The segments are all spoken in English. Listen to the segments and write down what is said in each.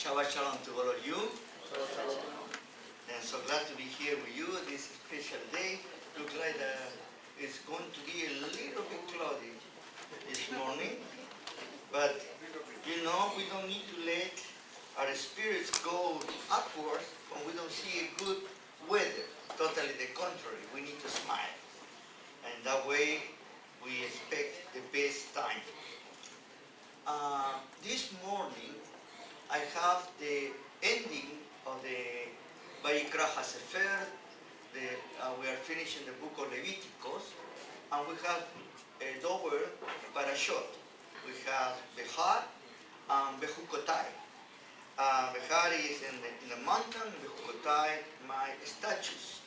Shabbat Shalom to all of you. And so glad to be here with you this special day. Looks like it's going to be a little bit cloudy this morning. But you know, we don't need to let our spirits go upwards when we don't see a good weather. Totally the contrary. We need to smile. And that way we expect the best time. This morning I have the ending of the Vayikra HaSefer. We are finishing the book of Leviticus, and we have a double parashot. We have Behar and Bechukotai. Behar is in the mountain, Bechukotai, my statues.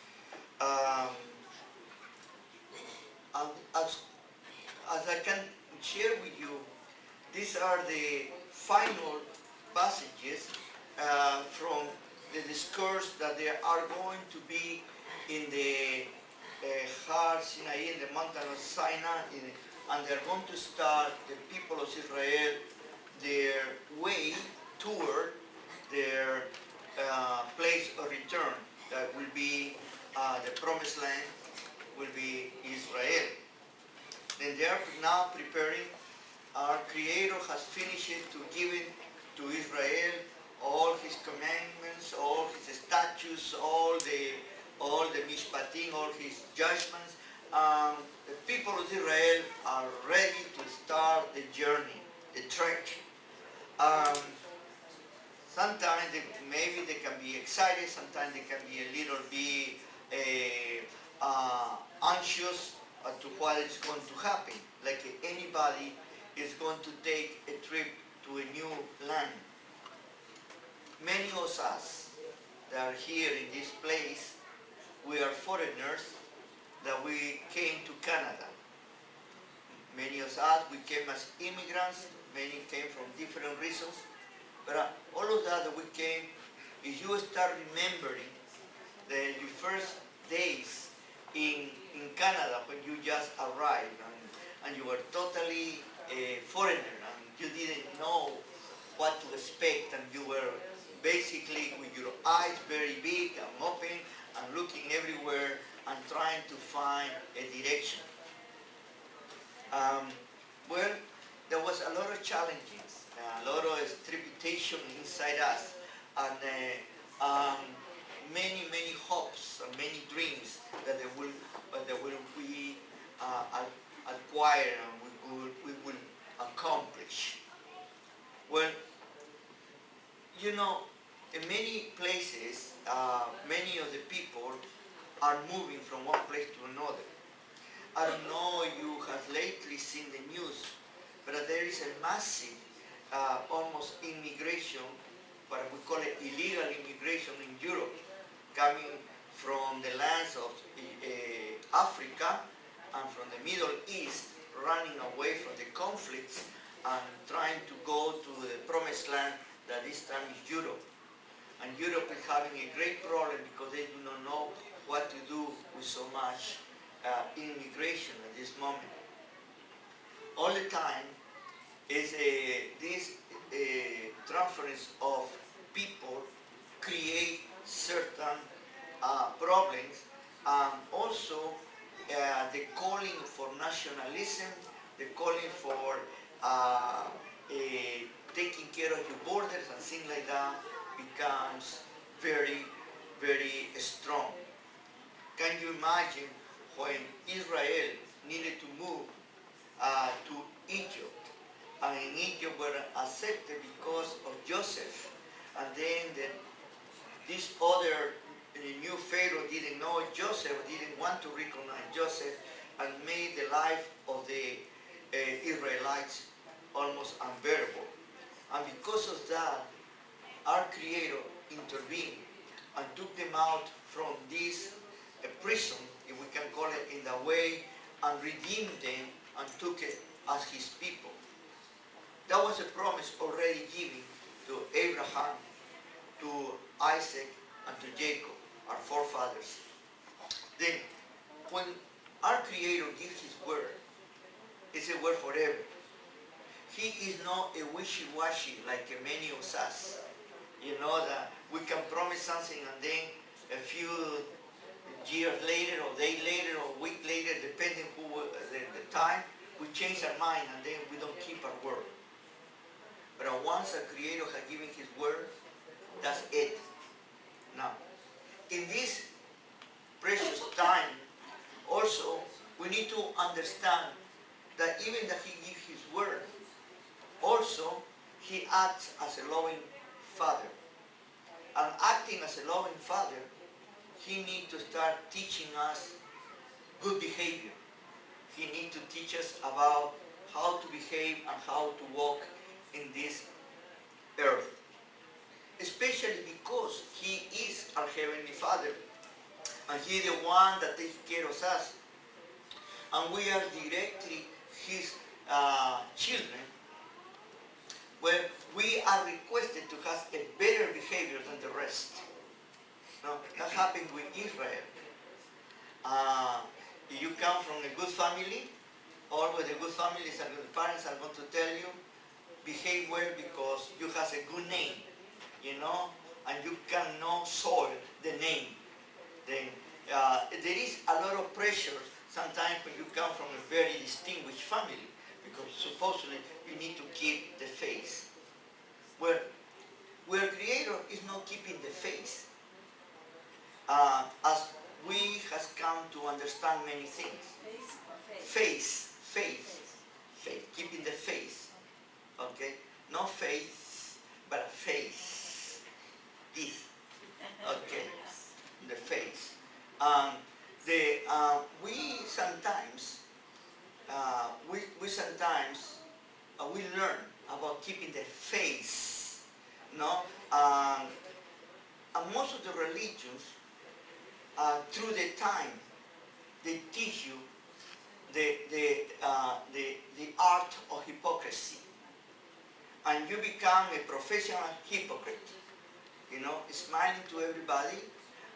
As I can share with you, these are the final passages from the discourse that they are going to be in the Har Sinai, in the mountain of Sinai, and they're going to start the people of Israel their way toward their place of return. That will be the promised land, will be Israel. Then they are now preparing. Our Creator has finished to give it to Israel all His commandments, all His statutes, all the mishpatim, all His judgments. The people of Israel are ready to start the journey, the trek. Sometimes maybe they can be excited, sometimes they can be a little bit anxious to what is going to happen. Like anybody is going to take a trip to a new land. Many of us that are here in this place, we are foreigners that we came to Canada. Many of us, we came as immigrants, many came from different reasons, but all of that we came, if you start remembering your first days in Canada when you just arrived and you were totally a foreigner and you didn't know what to expect, and you were basically with your eyes very big and open and looking everywhere and trying to find a direction. Well, there was a lot of challenges, a lot of trepidation inside us, and many hopes and many dreams that we acquire and we will accomplish. Well, you know, in many places, many of the people are moving from one place to another. I don't know if you have lately seen the news, but there is a massive, almost immigration, what we call it illegal immigration in Europe, coming from the lands of Africa and from the Middle East, running away from the conflicts and trying to go to the promised land that this time is Europe. And Europe is having a great problem because they do not know what to do with so much immigration at this moment. All the time is this transference of people create certain problems, and also the calling for nationalism, the calling for taking care of your borders and things like that becomes very, very strong. Can you imagine when Israel needed to move to Egypt, and in Egypt were accepted because of Joseph, and then this other new Pharaoh didn't know Joseph, didn't want to recognize Joseph, and made the life of the Israelites almost unbearable. And because of that, our Creator intervened and took them out from this prison, if we can call it in that way, and redeemed them and took it as His people. That was a promise already given to Abraham, to Isaac, and to Jacob, our forefathers. Then, when our Creator gives His word, it's a word forever. He is not a wishy-washy like many of us. You know, that we can promise something and then a few years later or day later or week later, depending the time, we change our mind and then we don't keep our word. But once a Creator has given His word, that's it. Now, in this precious time, also, we need to understand that even that He gives His word, also, He acts as a loving Father. And acting as a loving Father, He needs to start teaching us good behavior. He needs to teach us about how to behave and how to walk in this earth. Especially because He is our Heavenly Father. And He is the one that takes care of us. And we are directly His children, where we are requested to have a better behavior than the rest. No, that happened with Israel. If you come from a good family, always the good families and the parents are going to tell you, behave well because you have a good name, you know, and you cannot soil the name. Then there is a lot of pressure sometimes when you come from a very distinguished family, because supposedly you need to keep the face. Where Creator is not keeping the face, as we has come to understand many things. Face, keeping the face. Okay, not face, but a face. This. Okay, the face. We sometimes we learn about keeping the face, no? And most of the religions, through the time, they teach you the art of hypocrisy, and you become a professional hypocrite. You know, smiling to everybody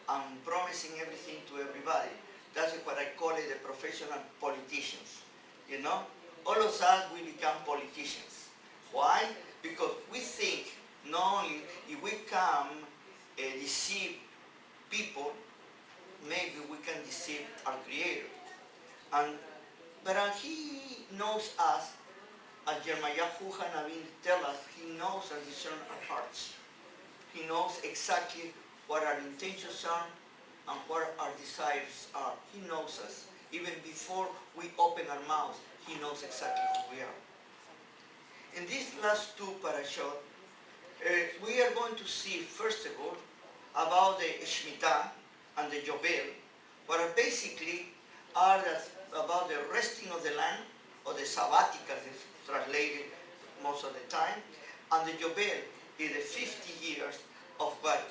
and promising everything to everybody. That's what I call it, the professional politicians. You know, all of us, we become politicians. Why? Because we think not only if we can deceive people, maybe we can deceive our Creator. But He knows us, as Yashuv tells us, He knows and discerns our hearts. He knows exactly what our intentions are and what our desires are. He knows us. Even before we open our mouths, He knows exactly who we are. In these last two parashot, we are going to see, first of all, about the Shemitah and the Yobel, what are basically about the resting of the land, or the sabbatical, is translated most of the time, and the Yobel is the 50 years of what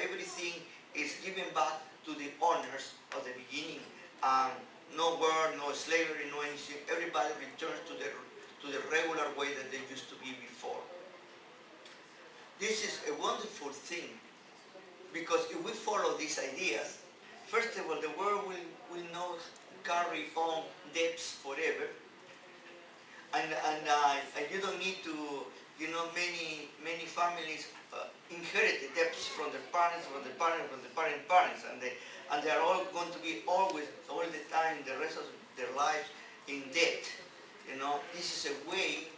everything is given back to the owners of the beginning. No war, no slavery, no anything. Everybody returns to the regular way that they used to be before. This is a wonderful thing, because if we follow these ideas, first of all, the world will not carry on debts forever, and you don't need to, you know, many families inherited debts from their parents, from the parents, and they are all going to be all the time, the rest of their lives, in debt. You know, this is a way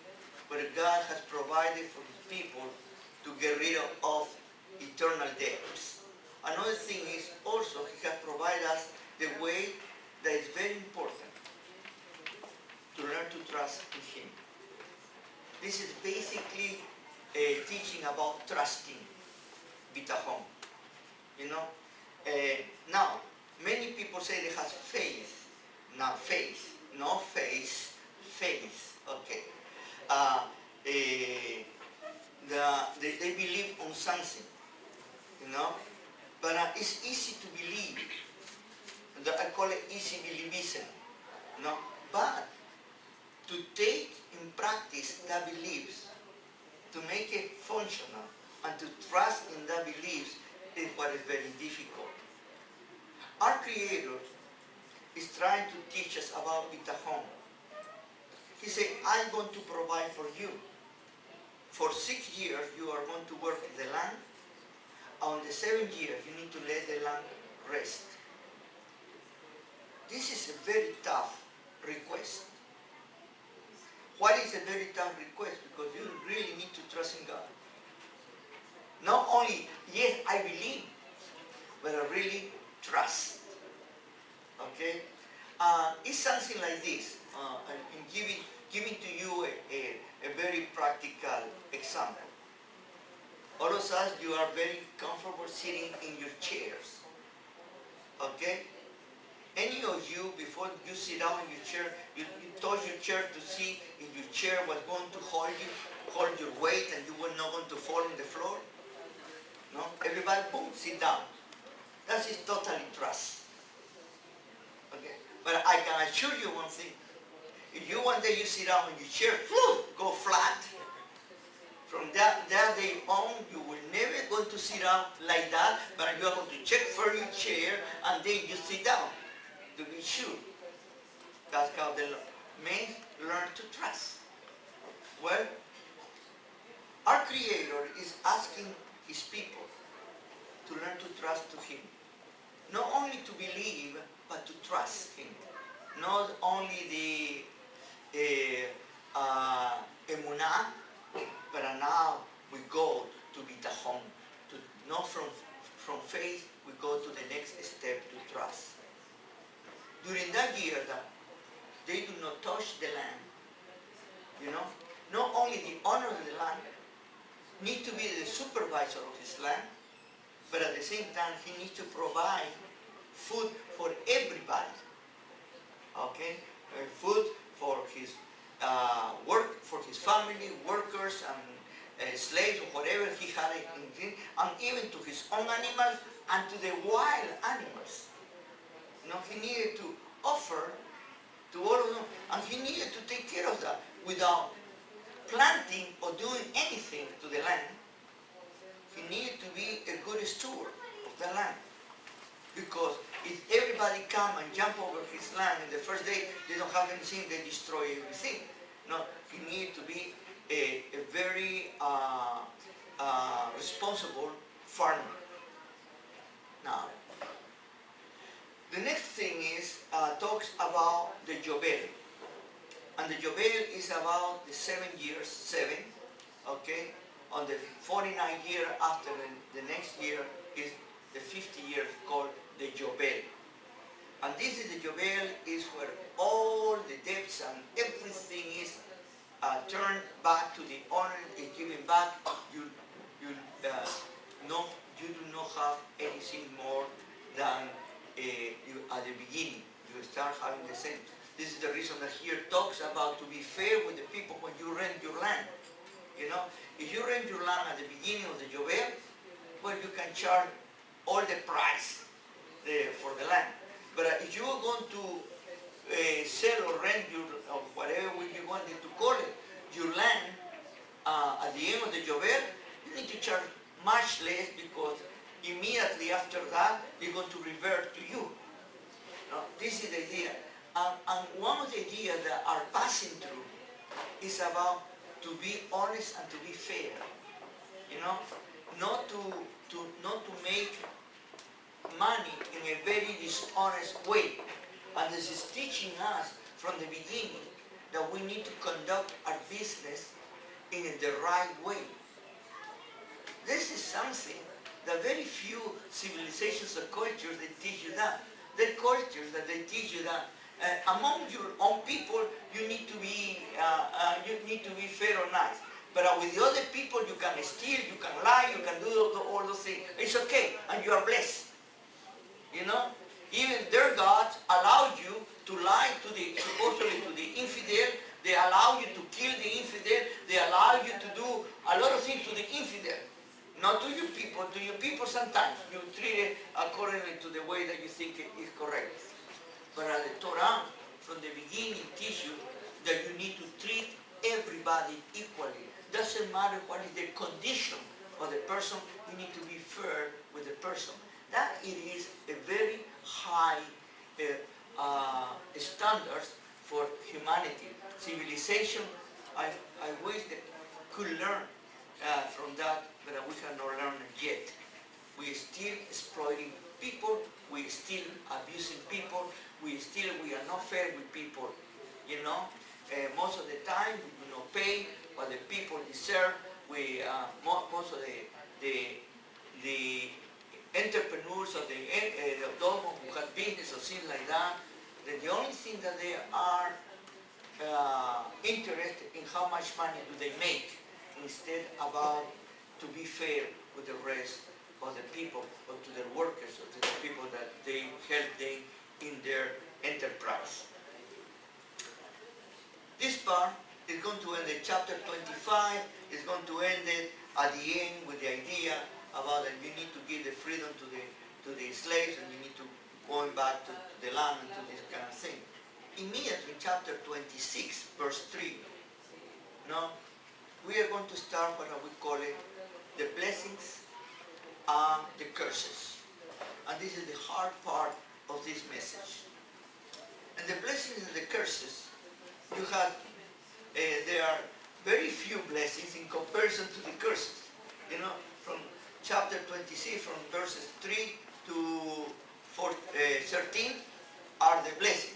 where God has provided for His people to get rid of eternal debts. Another thing is also He has provided us the way that is very important to learn to trust in Him. This is basically teaching about trusting, bitachon. You know, now many people say they have faith. Now faith, no faith, faith. Okay. They believe on something, you know, but it's easy to believe. I call it easy believism, you know. But to take in practice that beliefs, to make it functional, and to trust in that beliefs is what is very difficult. Our Creator is trying to teach us about bitachon. He said, I'm going to provide for you. for 6 years you are going to work the land. On the 7th year you need to let the land rest. This is a very tough request. Why is a very tough request? Because you really need to trust in God. Not only, yes, I believe, but I really trust. Okay? It's something like this. I'm giving to you a very practical example. All of us, you are very comfortable sitting in your chairs. Okay? Any of you, before you sit down in your chair, you touch your chair to see if your chair was going to hold your weight and you were not going to fall on the floor? No? Everybody, boom, sit down. That is totally trust. Okay? But I can assure you one thing. If you one day you sit down in your chair, go flat, from that day on, you will never going to sit down like that, but you are going to check for your chair and then you sit down to be sure. That's how the men learn to trust. Well, our Creator is asking His people to learn to trust to Him. Not only to believe, but to trust Him. Not only the emunah, but now we go to bitachon. Not from faith, we go to the next step to trust. During that year, they do not touch the land. You know, not only the owner of the land needs to be the supervisor of his land, but at the same time he needs to provide food for everybody. Okay, food for his work, for his family, workers, and slaves, or whatever he had in, and even to his own animals and to the wild animals. You know, he needed to offer to all of them, and he needed to take care of that without planting or doing anything to the land. He needed to be a good steward of the land. Because if everybody come and jump over his land in the first day, they don't have anything, they destroy everything. No, he needed to be a very responsible farmer. Now, the next thing is, talks about the Yobel. And the Yobel is about the 7 years, 7, okay? On the 49th year after the next year is the 50 years called the Yobel. And this is the Yobel is where all the debts and everything is turned back to the owner, is given back. You do not have anything more than you, at the beginning. You start having the same. This is the reason that here talks about to be fair with the people when you rent your land. You know, if you rent your land at the beginning of the Yobel, well, you can charge all the price for the land. But if you are going to sell or rent your, or whatever you wanted to call it, your land at the end of the Yobel, you need to charge much less because immediately after that, they're going to revert to you. No, this is the idea. And one of the ideas that are passing through is about to be honest and to be fair. You know, not to make money in a very dishonest way. And this is teaching us from the beginning that we need to conduct our business in the right way. This is something that very few civilizations or cultures they teach you that. There are cultures that they teach you that among your own people you need to be fair or nice. But with the other people you can steal, you can lie, you can do all those things. It's okay, and you are blessed. You know, even their gods allow you to lie to supposedly to the infidel. They allow you to kill the infidel. They allow you to do a lot of things to the infidel. Not to your people. To your people sometimes you treat it accordingly to the way that you think it is correct. But the Torah from the beginning teaches you that you need to treat everybody equally. Doesn't matter what is the condition of the person. You need to be fair with the person. That it is a very high standards for humanity. Civilization, I wish that could learn from that, but we have not learned yet. We still exploiting people, we still abusing people, we are not fair with people, you know. Most of the time we do not pay what the people deserve. Most of the entrepreneurs or those who have business or things like that, the only thing that they are interested in how much money do they make, instead about to be fair with the rest of the people, or to their workers, or to the people that they help them in their enterprise. This part is going to end in chapter 25. It's going to end it at the end with the idea about that you need to give the freedom to the slaves, and you need to going back to the land and to this kind of thing. Immediately, chapter 26, verse 3, no, we are going to start what we call it the blessings and the curses. And this is the hard part of this message. And the blessings and the curses, you have, there are very few blessings in comparison to the curses. You know, from chapter 26, from verses 3 to 13 are the blessings.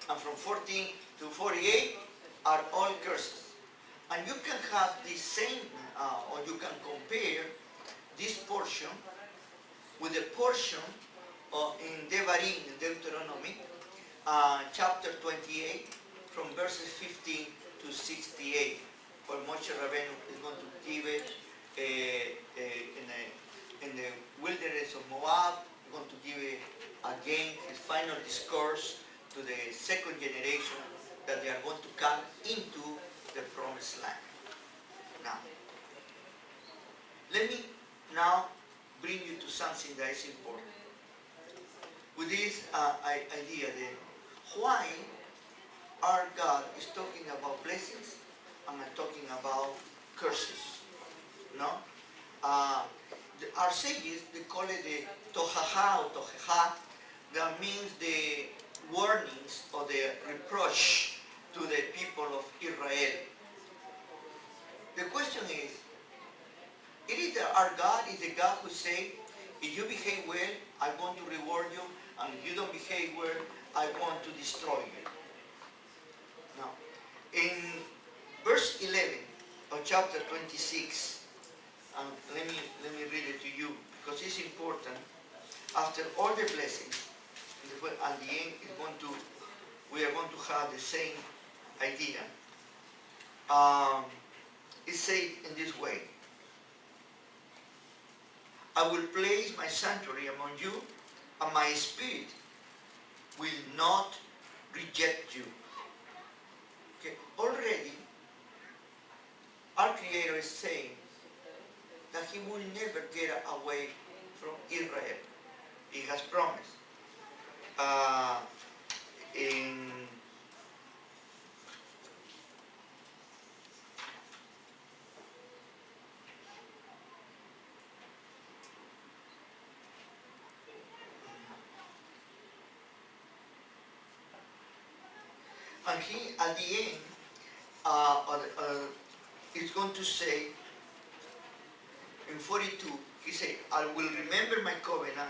And from 14 to 48 are all curses. And you can have the same, or you can compare this portion with the portion in Devarim, in Deuteronomy, chapter 28, from verses 15 to 68, where Moshe Rabbeinu is going to give it in the wilderness of Moab. He's going to give it again his final discourse to the second generation that they are going to come into the promised land. Now, let me now bring you to something that is important. With this idea that why our God is talking about blessings and talking about curses. No? Our sages, they call it the tohaha or toheha. That means the warnings or the reproach to the people of Israel. The question is, it is our God is the God who say, if you behave well, I want to reward you, and if you don't behave well, I want to destroy you. Now, in verse 11 of chapter 26, and let me read it to you because it's important. After all the blessings, at the end we are going to have the same idea. It says in this way, I will place my sanctuary among you, and my spirit will not reject you. Okay. Already, our Creator is saying that He will never get away from Israel. He has promised. And he, at the end, is going to say, in 42, he said, I will remember my covenant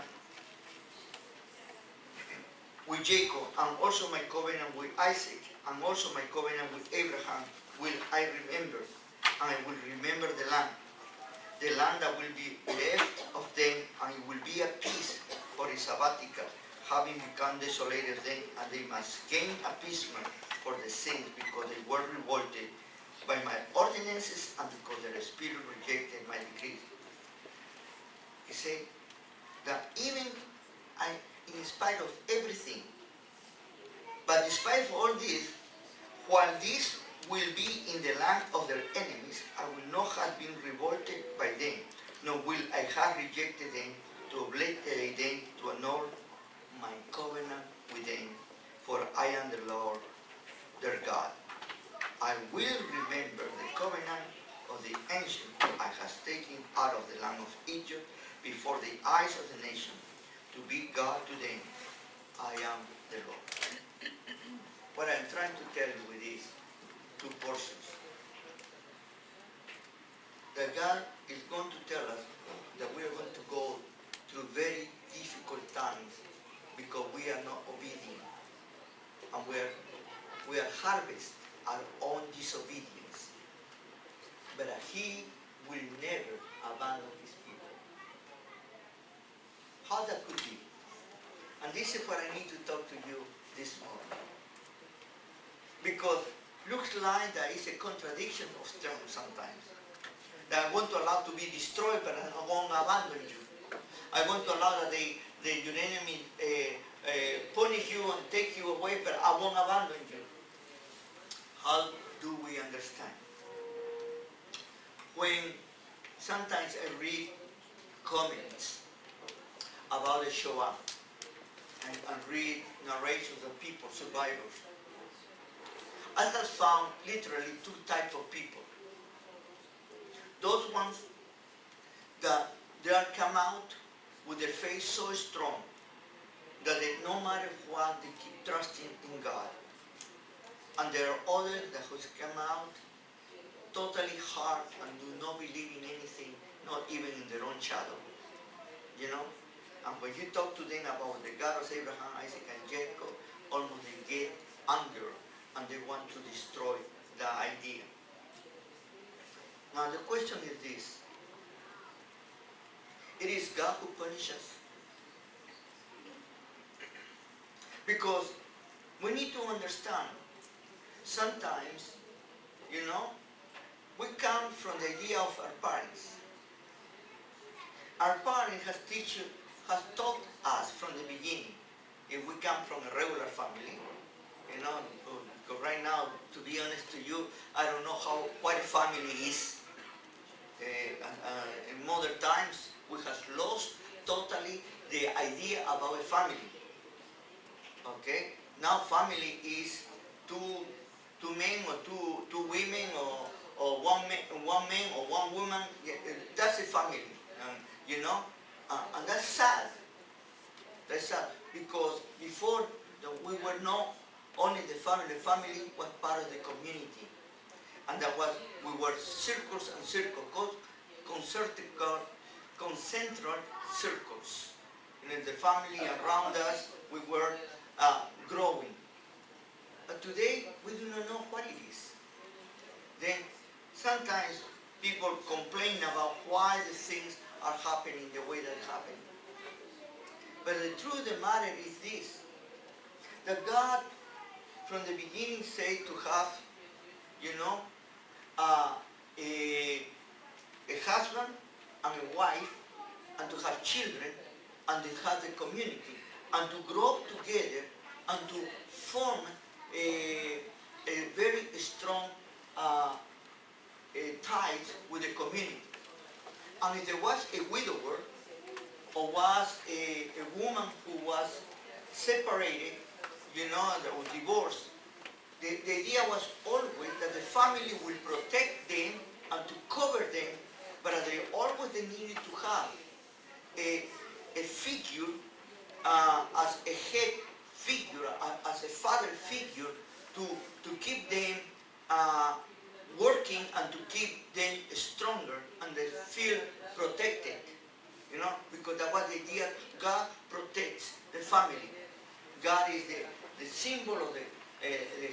with Jacob, and also my covenant with Isaac, and also my covenant with Abraham will I remember, and I will remember the land that will be left of them, and it will be a peace for a sabbatical, having become desolated then, and they must gain appeasement for the sins, because they were revolted by my ordinances, and because their spirit rejected my decrees. He said that even in spite of everything, but despite of all this, while this will be in the land of their enemies, I will not have been revolted by them, nor will I have rejected them to obliterate them, to annul my covenant with them, for I am the Lord their God. I will remember the covenant of the ancient I have taken out of the land of Egypt before the eyes of the nation, to be God to them. I am the Lord. What I'm trying to tell you with these two portions. that God is going to tell us that we are going to go through very difficult times because we are not obedient. And we are harvest our own disobedience. But he will never abandon his people. How that could be? And this is what I need to talk to you this morning. Because looks like there is a contradiction of terms sometimes. That I want to allow to be destroyed, but I won't abandon you. I want to allow that your enemy punish you and take you away, but I won't abandon you. How do we understand? When sometimes I read comments about the Shoah and read narrations of people, survivors, I have found literally two types of people. Those ones that they are come out with their faith so strong that they, no matter what, they keep trusting in God. And there are others that have come out totally hard and do not believe in anything, not even in their own shadow. You know? And when you talk to them about the God of Abraham, Isaac, and Jacob, almost they get anger and they want to destroy the idea. Now the question is this. It is God who punishes. Because we need to understand, sometimes, you know, we come from the idea of our parents. Our parents has taught us from the beginning, if we come from a regular family, you know, because right now, to be honest to you, I don't know what a family is. In modern times, we have lost totally the idea about a family. Okay? Now family is two men or two women or one man or one woman. That's a family. You know? And that's sad. That's sad. Because before we were not only the family was part of the community. And that was, we were circles and circles, concentric circles. And in the family around us, we were growing. But today, we do not know what it is. Then, sometimes people complain about why the things are happening the way they happen. But the truth of the matter is this, that God, from the beginning, said to have, you know, a husband and a wife, and to have children, and to have the community, and to grow up together, and to form a very strong ties with the community. And if there was a widower, or was a woman who was separated, you know, or divorced, the idea was always that the family will protect them and to cover them, but they always needed to have a figure as a head figure, as a father figure to keep them working and to keep them stronger and they feel protected. You know, because that was the idea. God protects the family. God is the symbol of the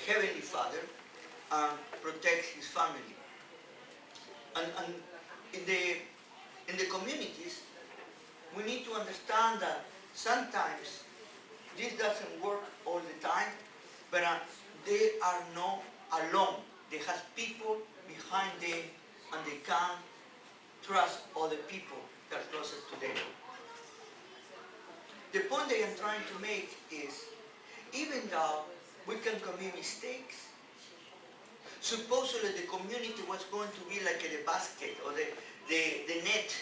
Heavenly Father and protects his family. And in the communities, we need to understand that sometimes this doesn't work all the time, but they are not alone. They have people behind them and they can trust other people that are closest to them. The point that I'm trying to make is, even though we can commit mistakes, supposedly the community was going to be like the basket or the net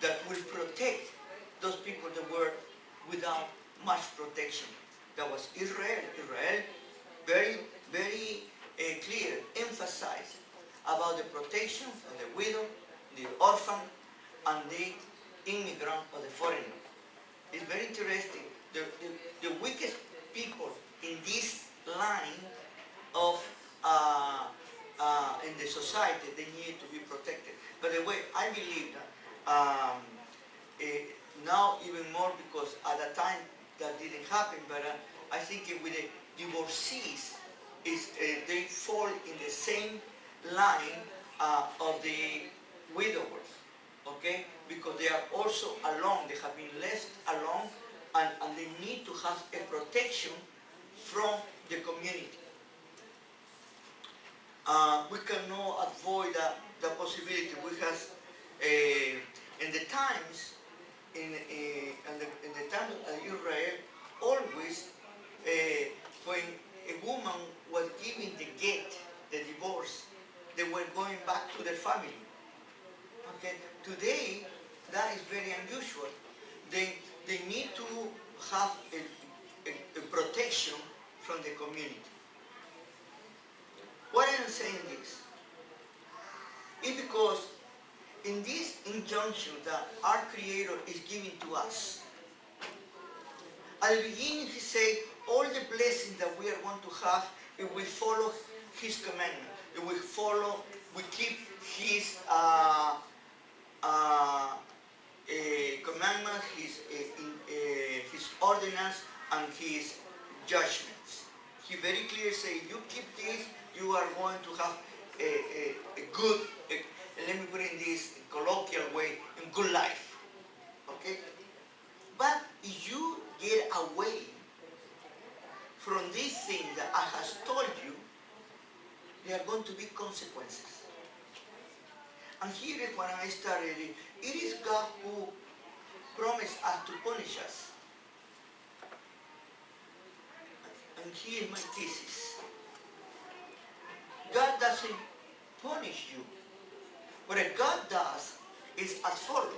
that will protect those people that were without much protection. That was Israel. Israel, very, very clear, emphasized about the protection of the widow, the orphan, and the immigrant or the foreigner. It's very interesting. The weakest people in this line of in the society, they need to be protected. By the way, I believe that now even more, because at the time that didn't happen, but I think with the divorcees, they fall in the same line of the widowers, okay? Because they are also alone, they have been left alone, and they need to have a protection from the community. We cannot avoid the possibility. We have, in the times, in the time of Israel, always when a woman was giving the get, the divorce, they were going back to their family. Okay, today that is very unusual. They need to have a protection from the community. Why am I saying this? It's because in this injunction that our Creator is giving to us, at the beginning He said all the blessings that we are going to have if we follow His commandment, if we keep His commandments, His ordinance, and His judgments. He very clearly says, you keep this, you are going to have a good, let me put it in this colloquial way, a good life. Okay? But if you get away from these things that I have told you, there are going to be consequences. And here is when I started, it is God who promised us to punish us. And here is my thesis. God doesn't punish you. What God does is as follows.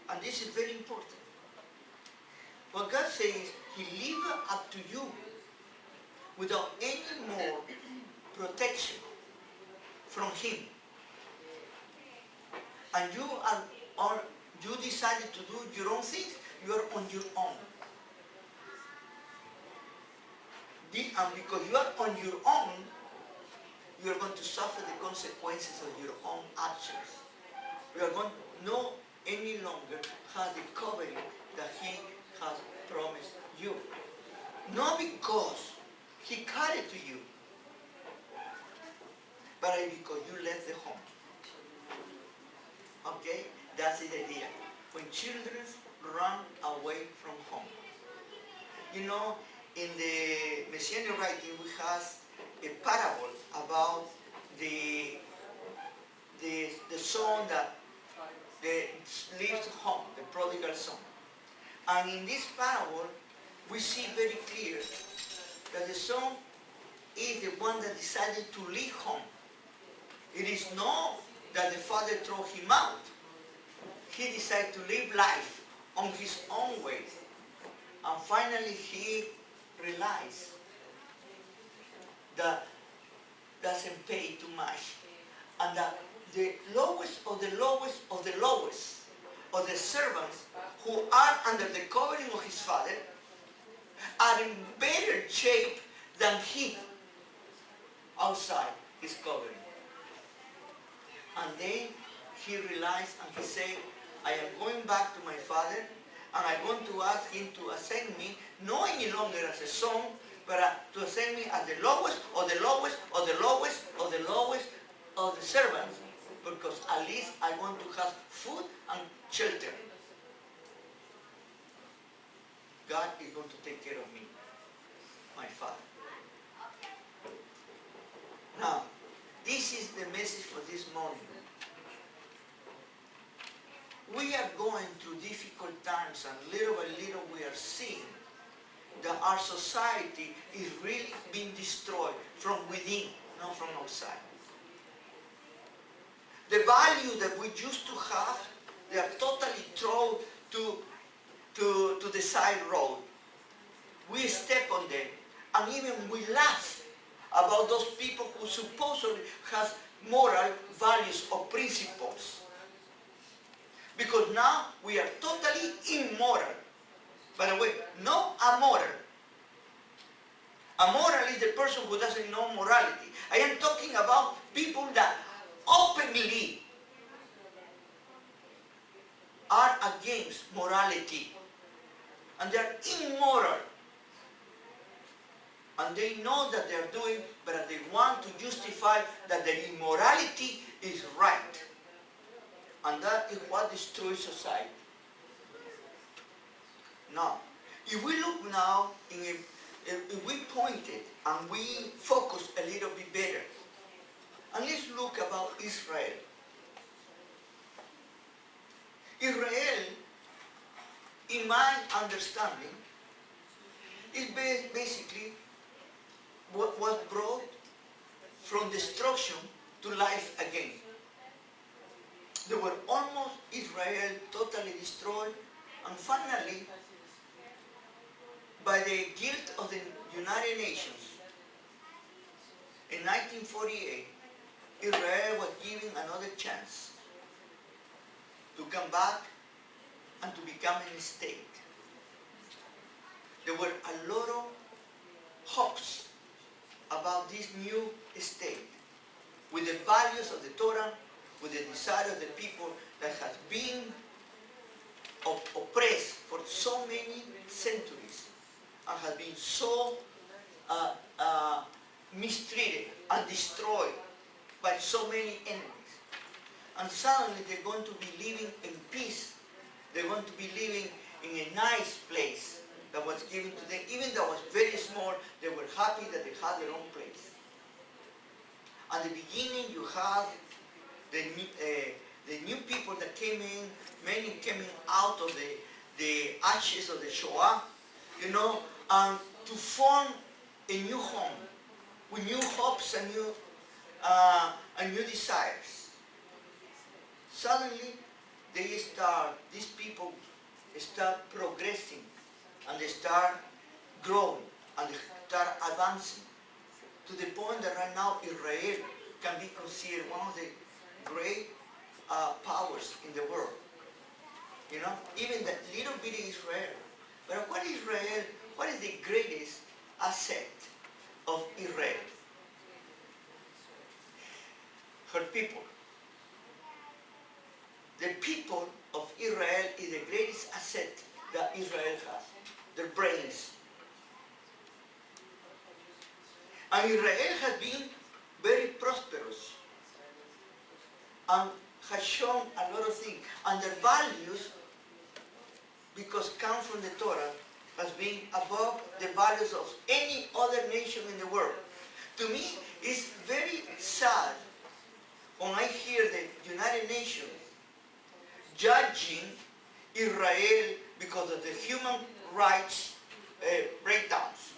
And this is very important. What God says, He leaves it up to you without any more protection from Him. And you decided to do your own things, you are on your own. And because you are on your own, you are going to suffer the consequences of your own actions. You are going to no any longer have the covering that He has promised you. Not because He cut it to you, but because you left the home. Okay? That's the idea. When children run away from home. You know, in the Messianic writing, we have a parable about the son that leaves home, the prodigal son. And in this parable, we see very clear that the son is the one that decided to leave home. It is not that the father threw him out. He decided to live life on his own way. And finally he realized that doesn't pay too much. And that the lowest of the lowest of the lowest of the servants who are under the covering of his father are in better shape than he outside his covering. And then he realized and he said, I am going back to my father and I'm going to ask him to ascend me, not any longer as a son, but to ascend me as the lowest of the lowest of the lowest of the lowest of the servants, because at least I want to have food and shelter. God is going to take care of me, my father. Now, this is the message for this morning. We are going through difficult times, and little by little we are seeing that our society is really being destroyed from within, not from outside. The value that we used to have, they are totally thrown to the side road. We step on them, and even we laugh about those people who supposedly have moral values or principles. Because now we are totally immoral. By the way, not amoral. Amoral is the person who doesn't know morality. I am talking about people that openly are against morality. And they are immoral. And they know that they are doing, but they want to justify that their immorality is right. And that is what destroys society. Now, if we look now, if we point it and we focus a little bit better, and let's look about Israel. Israel, in my understanding, is basically what was brought from destruction to life again. They were almost Israel totally destroyed, and finally, by the guilt of the United Nations, in 1948, Israel was given another chance to come back and to become a state. There were a lot of hopes about this new state, with the values of the Torah, with the desire of the people that has been oppressed for so many centuries and has been so mistreated and destroyed by so many enemies. And suddenly they're going to be living in peace. They're going to be living in a nice place that was given to them. Even though it was very small, they were happy that they had their own place. At the beginning, you have the new people that came in, many coming out of the ashes of the Shoah, and to form a new home with new hopes and new desires. Suddenly, these people start progressing, and they start growing, and they start advancing, to the point that right now Israel can be considered one of the great powers in the world. Even that little bitty Israel. But what is the greatest asset of Israel? Her people. The people of Israel is the greatest asset that Israel has. Their brains. And Israel has been very prosperous and has shown a lot of things. And their values, because come from the Torah, has been above the values of any other nation in the world. To me, it's very sad when I hear the United Nations judging Israel because of the human rights breakdowns,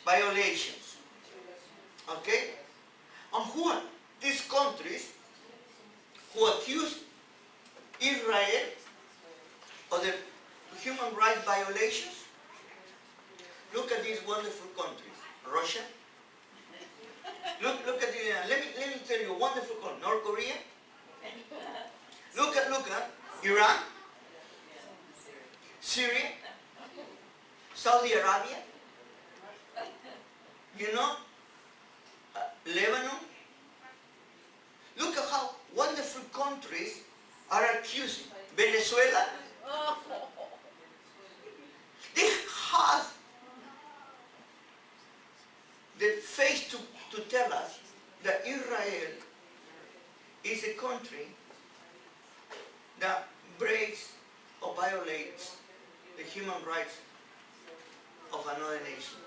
violations. Okay? And who are these countries who accuse Israel of the human rights violations? Look at these wonderful countries. Russia. Look at the, let me tell you a wonderful country. North Korea. Look at Iran. Syria. Saudi Arabia. Lebanon. Look at how wonderful countries are accusing. Venezuela. They have the face to tell us that Israel is a country that breaks or violates the human rights of another nation.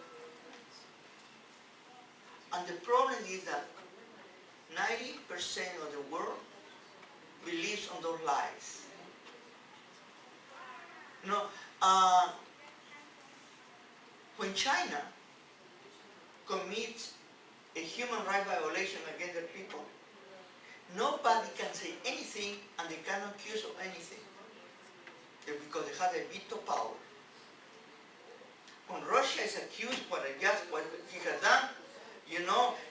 And the problem is that 90% of the world believes on those lies. When China commits a human rights violation against their people, nobody can say anything and they cannot accuse of anything. Because they have a veto power. When Russia is accused for what he has done,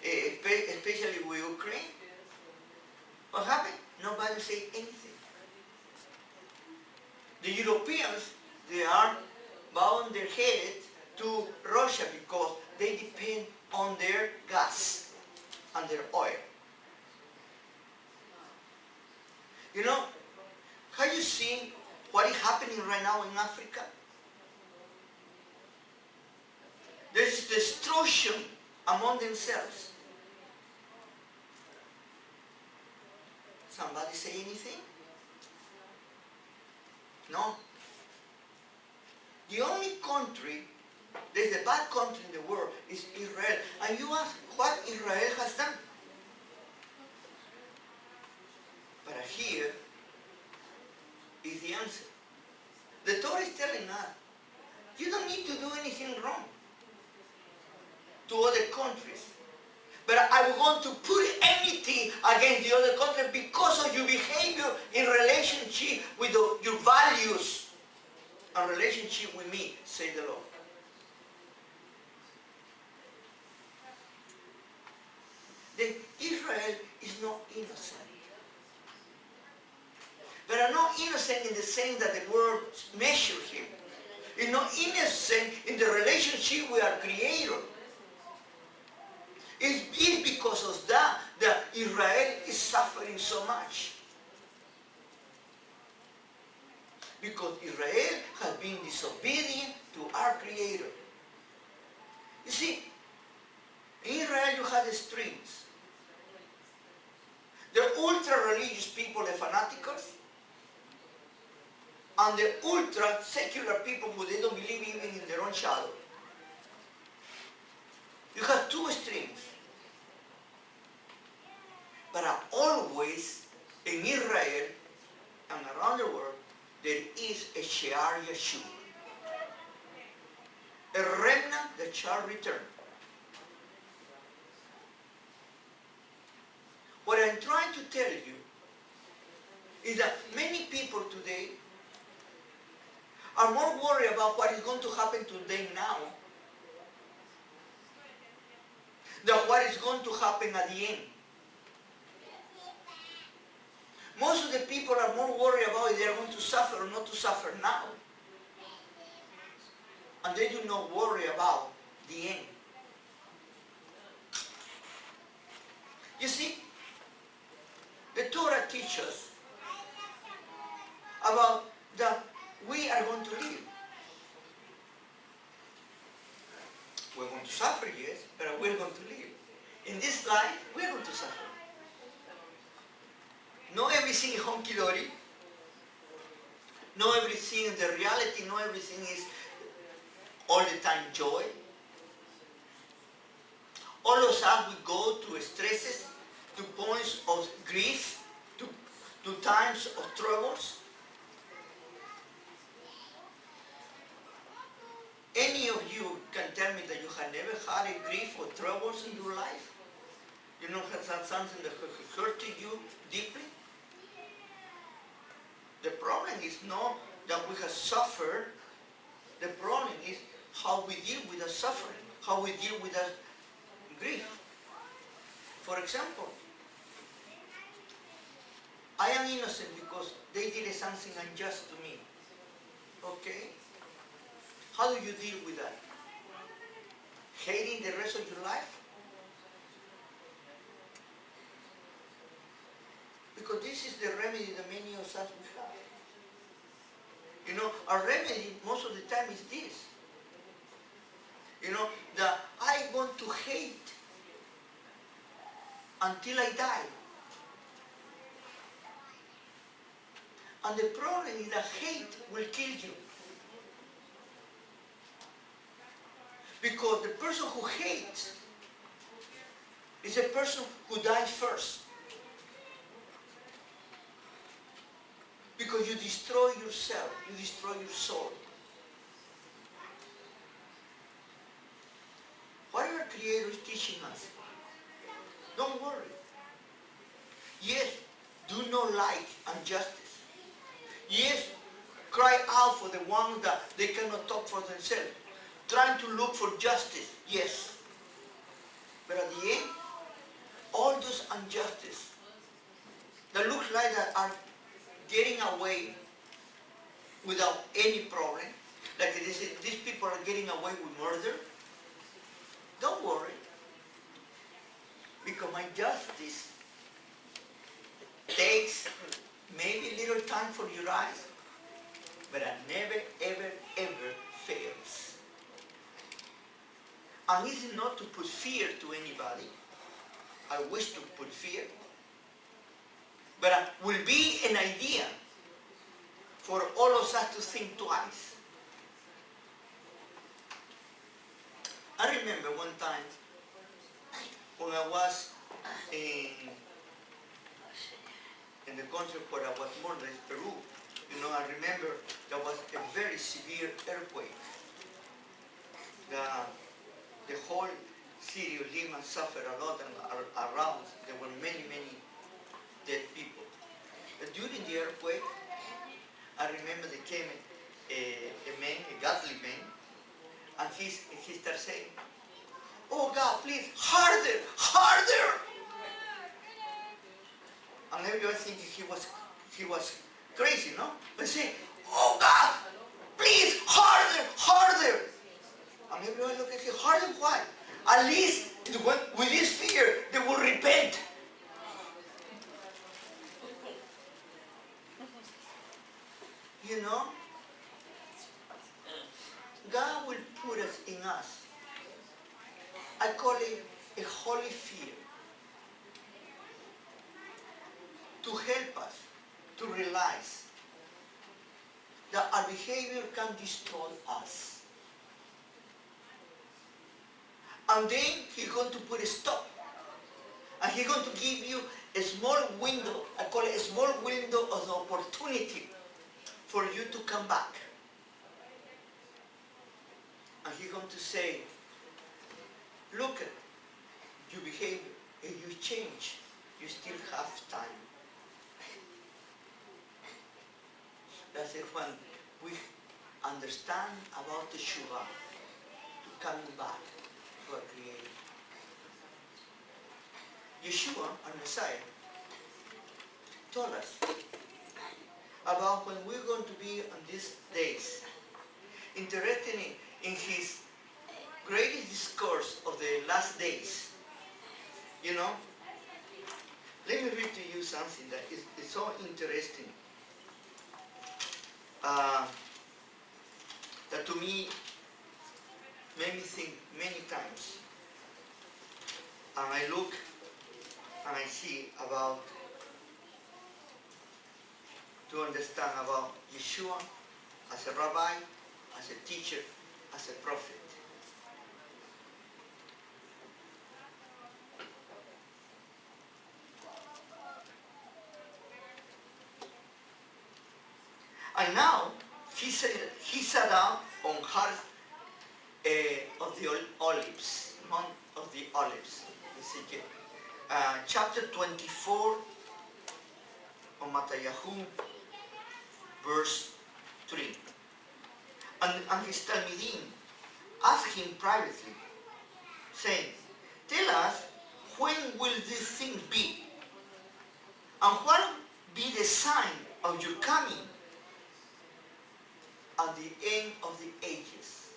especially with Ukraine, what happened? Nobody say anything. The Europeans, they are bowing their heads to Russia because they depend on their gas and their oil. You know, have you seen what is happening right now in Africa? There's destruction among themselves. Somebody say anything? No. The only country, there's a bad country in the world, is Israel. And you ask what Israel has done. But here is the answer. The Torah is telling us, you don't need to do anything wrong to other countries. But I want to put anything against the other country because of your behavior in relationship with your values and relationship with me, say the Lord. Then Israel is not innocent. But are not innocent in the sense that the world measures him. He's not innocent in the relationship with our Creator. It's because of that Israel is suffering so much. Because Israel has been disobedient to our Creator. You see, in Israel you have the extremes. The ultra-religious people, the fanaticals, and the ultra-secular people who they don't believe even in their own shadow. You have two extremes. But always in Israel and around the world, there is a Shear Yashuv, a remnant that shall return. What I'm trying to tell you is that many people today are more worried about what is going to happen to them now than what is going to happen at the end. Most of the people are more worried about if they are going to suffer or not to suffer now. And they do not worry about the end. You see, the Torah teaches us about that we are going to live. We're going to suffer, yes, but we're going to live. In this life, we're going to suffer. Not everything is hunky-dory. Not everything is the reality. Not everything is all the time joy. All of us we go to stresses, to points of grief, to times of troubles. Any of you can tell me that you have never had a grief or troubles in your life? You know, has that something that hurt you deeply? The problem is not that we have suffered. The problem is how we deal with the suffering, how we deal with the grief. For example, I am innocent because they did something unjust to me. Okay? How do you deal with that? Hating the rest of your life? Because this is the remedy that many of us we have. You know, our remedy most of the time is this. You know, that I want to hate until I die. And the problem is that hate will kill you. Because the person who hates is a person who dies first. Because you destroy yourself, you destroy your soul. What our Creator is teaching us? Don't worry. Yes, do not like injustice. Yes, cry out for the ones that they cannot talk for themselves. Trying to look for justice, yes. But at the end, all those injustices that look like that are getting away without any problem, like these people are getting away with murder, don't worry, because my justice takes maybe a little time for your eyes, but it never, ever, ever fails. And this is not to put fear to anybody. I wish to put fear. But it will be an idea for all of us to think twice. I remember one time when I was in the country where I was born, that's Peru. You know, I remember there was a very severe earthquake. The whole city of Lima suffered a lot, and around there were many, many dead people. But during the earthquake, I remember there came a man, a godly man, and he started saying, "Oh God, please, harder, harder!" And everyone thinking he was crazy, no? But say, "Oh God, please, harder, harder!" And everyone look and say, "Harder why? At least with this fear, they will repent." You know, God will put us in us. I call it a holy fear, to help us to realize that our behavior can destroy us. And then He's going to put a stop. And He's going to give you a small window, I call it a small window of the opportunity for you to come back. And He's going to say, "Look at your behavior. If you change, you still have time." That's it, when we understand about the Shuvah, to coming back to our Creator. Yeshua, our Messiah, told us about when we're going to be on these days, interested in His greatest discourse of the last days. You know, let me read to you something that is so interesting. That to me made me think many times. And I look and I see about, to understand about Yeshua as a rabbi, as a teacher, as a prophet. And now he sat down on Heart of the Olives, Mount of the Olives. Chapter 24 of Matthew, verse 3. And his Talmidim asked him privately, saying, "Tell us, when will these things be? And what will be the sign of your coming at the end of the ages?"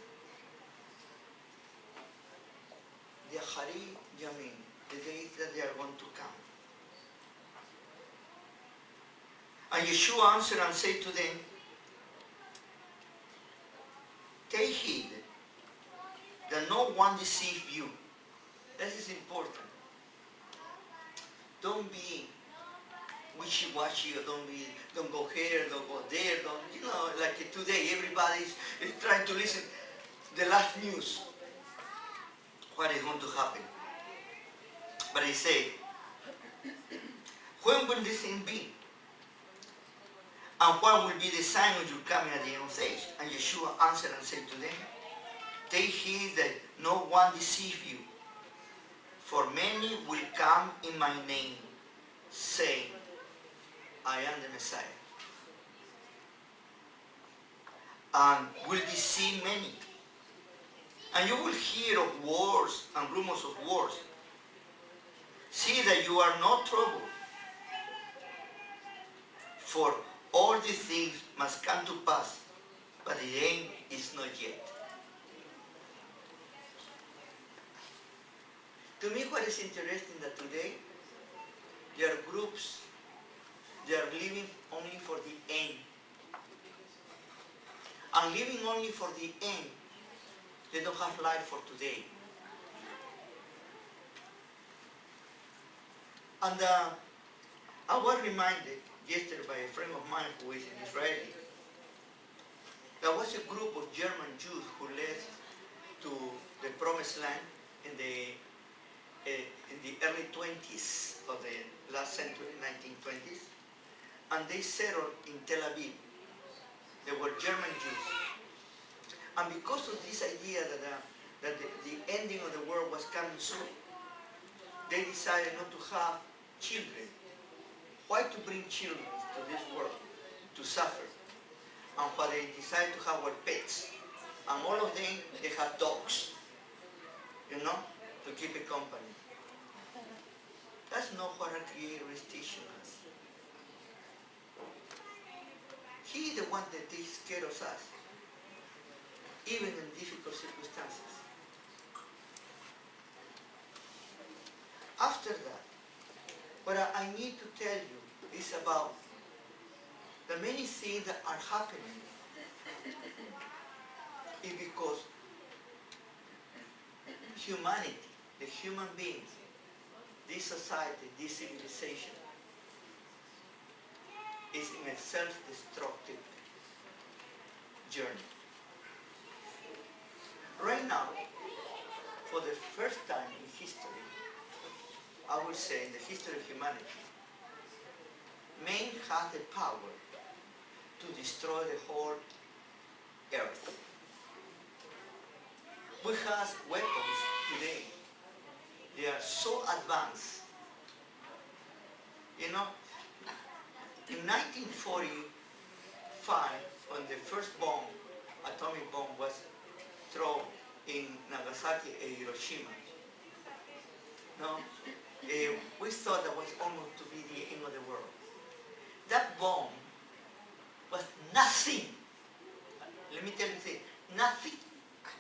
The Hari Yamin, the days that they are going to come. And Yeshua answered and said to them, "Take heed that no one deceive you." This is important. Don't be wishy-washy, or don't go here, don't go there, like today everybody is trying to listen the last news, what is going to happen. But he said, "When will this thing be? And what will be the sign of your coming at the end of the age?" And Yeshua answered and said to them, "Take heed that no one deceive you. For many will come in my name, saying, I am the Messiah, and will deceive many. And you will hear of wars and rumors of wars. See that you are not troubled, for all these things must come to pass, but the end is not yet." To me, what is interesting that today there are groups, they are living only for the end. And living only for the end, they don't have life for today. And I was reminded yesterday by a friend of mine who is an Israeli. There was a group of German Jews who left to the Promised Land in the early 20s of the last century, 1920s, and they settled in Tel Aviv. They were German Jews. And because of this idea that the ending of the world was coming soon, they decided not to have children. Why to bring children to this world to suffer? And what they decided to have were pets. And all of them, they had dogs, to keep a company. That's not what our Creator is teaching us. He is the one that takes care of us, even in difficult circumstances. After that, what I need to tell you is about the many things that are happening is because humanity, the human beings, this society, this civilization, is in a self-destructive journey. Right now, for the first time in history, I would say in the history of humanity, man has the power to destroy the whole earth. We have weapons today. They are so advanced. In 1945, when the first atomic bomb was thrown in Nagasaki and Hiroshima, we thought that was almost to be the end of the world. That bomb was nothing. Let me tell you this, nothing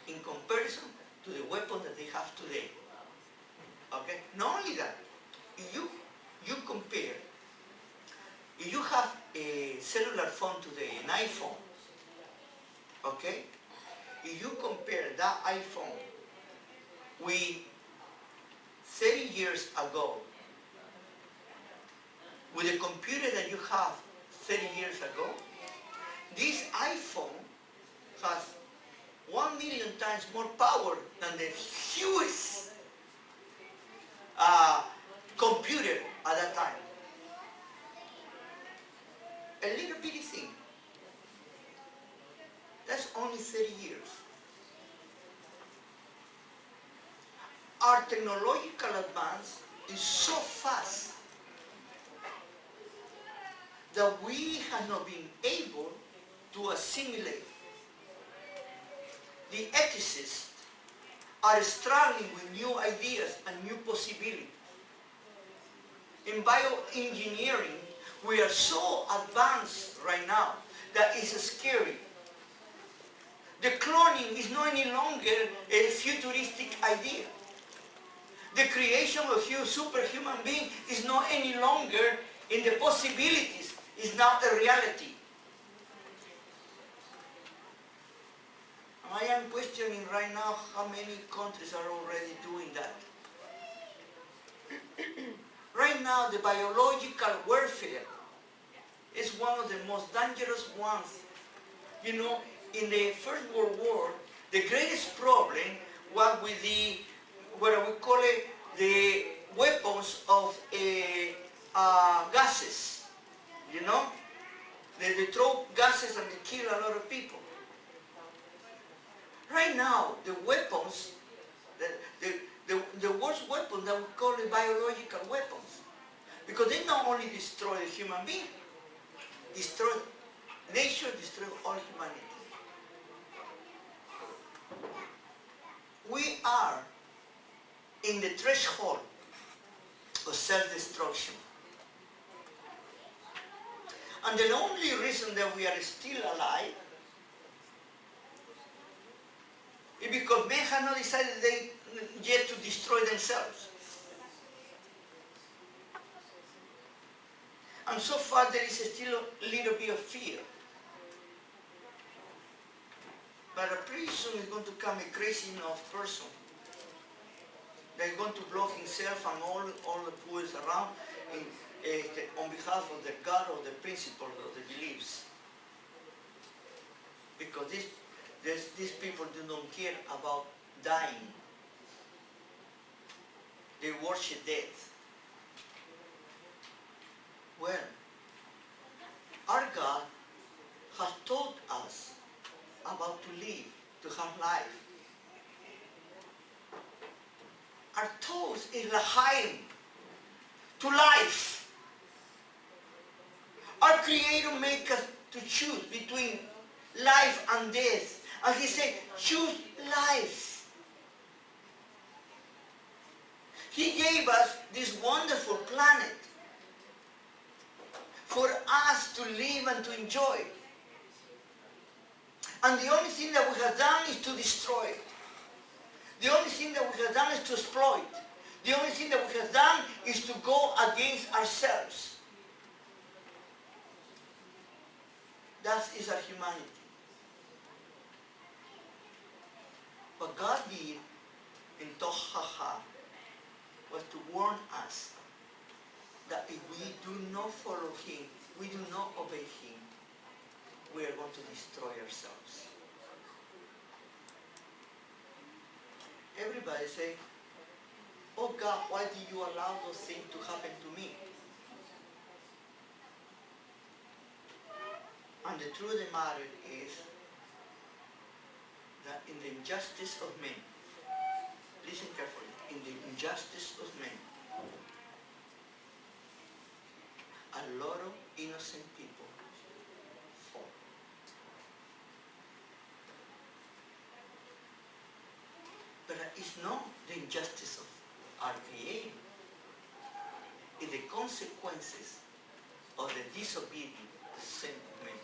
in comparison to the weapons that they have today. Okay? Not only that, if you compare, if you have a cellular phone today, an iPhone, okay? If you compare that iPhone with 30 years ago, with the computer that you have 30 years ago, this iPhone has 1 million times more power than the hugest computer at that time. A little bitty thing. That's only 30 years. Our technological advance is so fast that we have not been able to assimilate. The ethicists are struggling with new ideas and new possibilities. In bioengineering, we are so advanced right now that it's scary. The cloning is not any longer a futuristic idea. The creation of a superhuman being is not any longer in the possibilities, it's now a reality. I am questioning right now how many countries are already doing that. Right now, the biological warfare is one of the most dangerous ones. In the First World War, the greatest problem was with the, what we call it, the weapons of gases. They throw gases and they kill a lot of people. Right now, the weapons, the worst weapon that we call it biological weapons, because they not only destroy the human being, nature destroys all humanity. We are in the threshold of self-destruction. And the only reason that we are still alive is because men have not decided yet to destroy themselves. And so far there is still a little bit of fear. But pretty soon is going to come a crazy enough person that is going to block himself and all the fools around on behalf of the God or the principle of the beliefs. Because these people do not care about dying. They worship death. Well, our God has taught us about to live, to have life. Our thoughts is l'chaim, to life. Our Creator made us to choose between life and death. And He said, choose life. He gave us this wonderful planet for us to live and to enjoy. And the only thing that we have done is to destroy it. The only thing that we have done is to exploit. The only thing that we have done is to go against ourselves. That is our humanity. What God did in Tochaha was to warn us that if we do not follow Him, we do not obey Him, we are going to destroy ourselves. Everybody say, oh God, why did you allow those things to happen to me? And the truth of the matter is that in the injustice of men, listen carefully, in the injustice of men, a lot of innocent people fall. But it's not the injustice of our Creator. It's the consequences of the disobedience of the sin of man.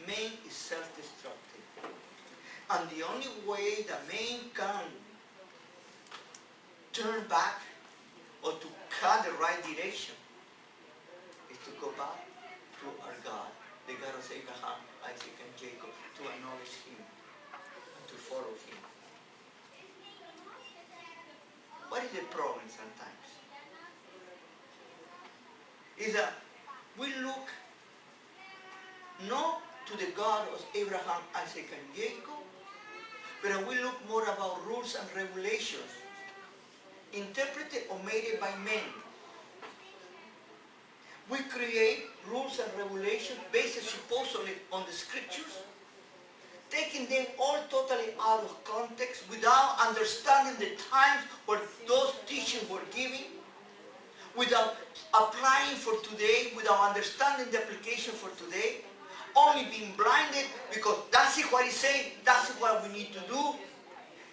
Man is self-destructive. And the only way that man can turn back or to cut the right direction is to go back to our God, the God of Abraham, Isaac, and Jacob, to acknowledge Him and to follow Him. What is the problem sometimes? Is that we look not to the God of Abraham, Isaac, and Jacob, but we look more about rules and regulations interpreted or made by men. We create rules and regulations based supposedly on the scriptures, taking them all totally out of context without understanding the times where those teachings were given, without applying for today, without understanding the application for today, only being blinded because that's what He's saying, that's what we need to do,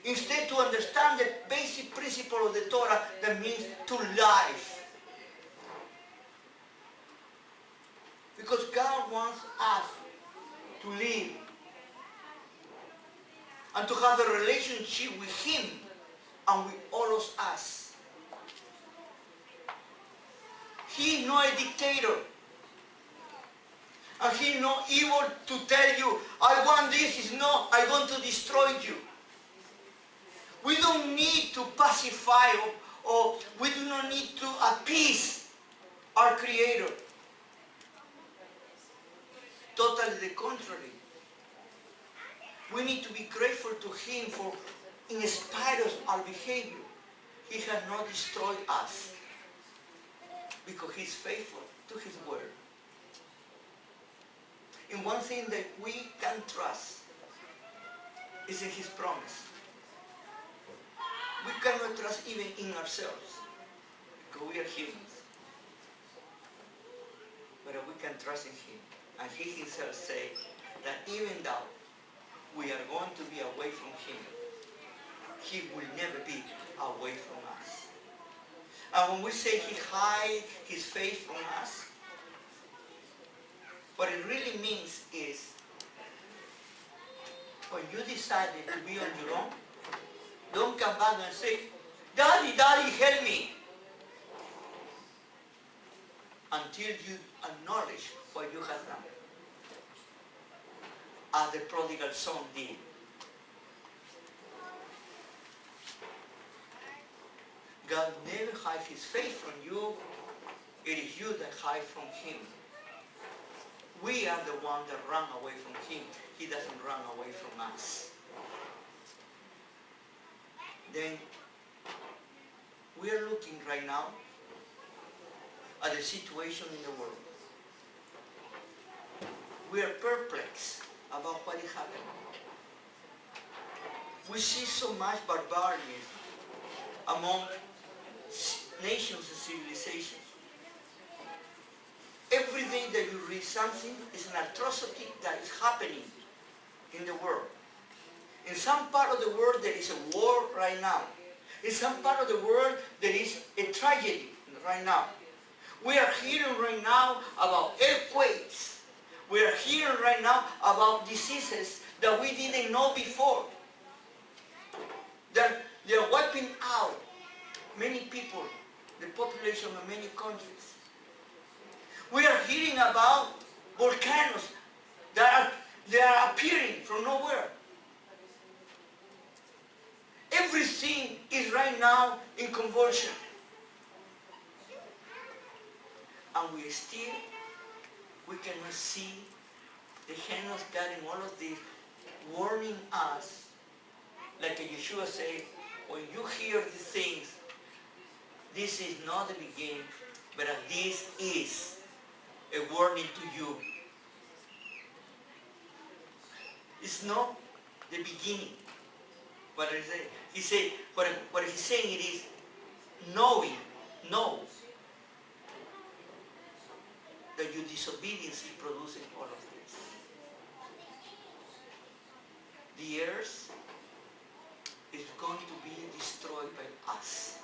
instead to understand the basic principle of the Torah that means to live. Because God wants us to live and to have a relationship with Him and with all of us. He is not a dictator. And He is not able to tell you, I want this, is no, I want to destroy you. We don't need to pacify or we do not need to appease our Creator. Totally the contrary. We need to be grateful to Him for, in spite of our behavior, He has not destroyed us because He's faithful to His word. And one thing that we can trust is in His promise. We cannot trust even in ourselves because we are humans. But we can trust in Him. And He Himself said that even though we are going to be away from Him, He will never be away from us. And when we say He hides His face from us, what it really means is when you decided to be on your own, don't come back and say, Daddy, Daddy, help me. until you acknowledge what you have done, as the prodigal son did. God never hides his face from you. It is you that hide from him. We are the ones that run away from him. He doesn't run away from us. Then we are looking right now at the situation in the world. We are perplexed about what is happening. We see so much barbarism among nations and civilizations. Every day that you read something is an atrocity that is happening in the world. In some part of the world there is a war right now. In some part of the world there is a tragedy right now. We are hearing right now about earthquakes. We are hearing right now about diseases that we didn't know before. That they are wiping out many people, the population of many countries. We are hearing about volcanoes that are appearing from nowhere. Everything is right now in convulsion. And we cannot see the hand of God in all of this, warning us, like Yashuv said, when you hear these things, this is not the beginning, but this is a warning to you. It's not the beginning. But he said, what he's saying it is know that your disobedience is producing all of this. The earth is going to be destroyed by us.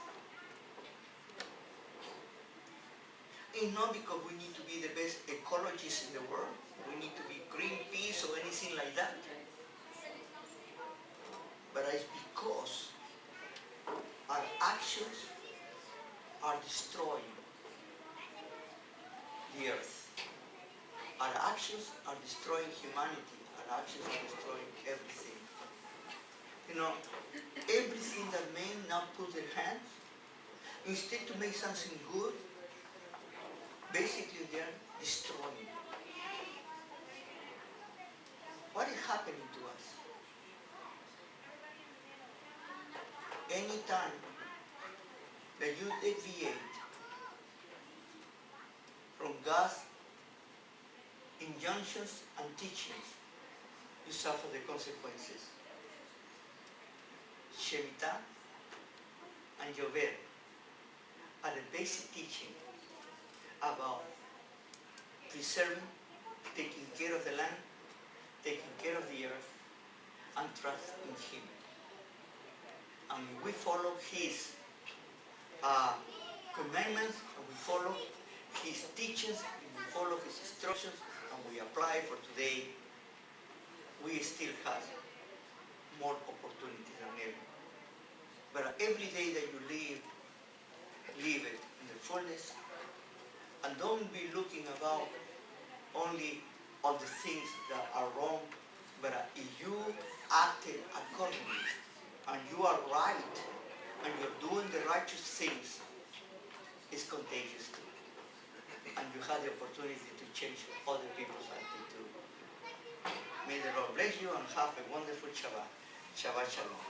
It's not because we need to be the best ecologists in the world. We need to be Greenpeace or anything like that. But it's because our actions are destroying the earth. Our actions are destroying humanity. Our actions are destroying everything. You know, everything that men now put their hands, instead to make something good, basically they are destroying. What is happening to us? Any time that you deviate from God's injunctions and teachings, you suffer the consequences. Shemitah and Yovel are the basic teaching about preserving, taking care of the land, taking care of the earth, and trust in Him. And we follow His commandments, and we follow His teachings, and we follow His instructions, and we apply for today, we still have more opportunities than ever. But every day that you live it in the fullness, and don't be looking about only all the things that are wrong, but if you acted accordingly, and you are right, and you're doing the righteous things, it's contagious too. And you have the opportunity to change other people's attitude too. May the Lord bless you and have a wonderful Shabbat. Shabbat Shalom.